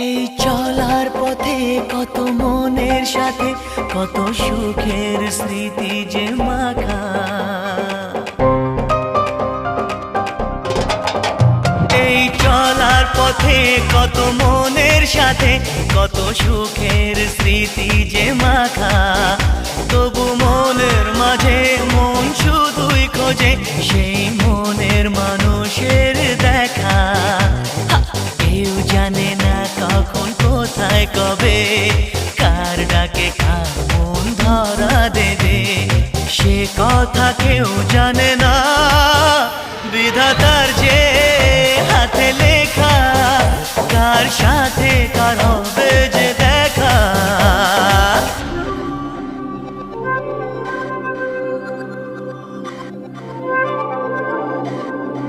এই চলার পথে কত মনের সাথে কত সুখের স্মৃতি যে মাখা। এই চলার পথে কত মনের সাথে কত সুখের স্মৃতি যে মাখা। তবু মনের মাঝে মন শুধুই খোঁজে সেই মনের মানুষের দেখা। কেউ জানে না কখন কোথায় কবে কার ডাকে কার মন ধরা দেবে, সে কথা কেউ জানে না। বিধাতার যে হাতে লেখা কার সাথে কার হবে যে দেখা।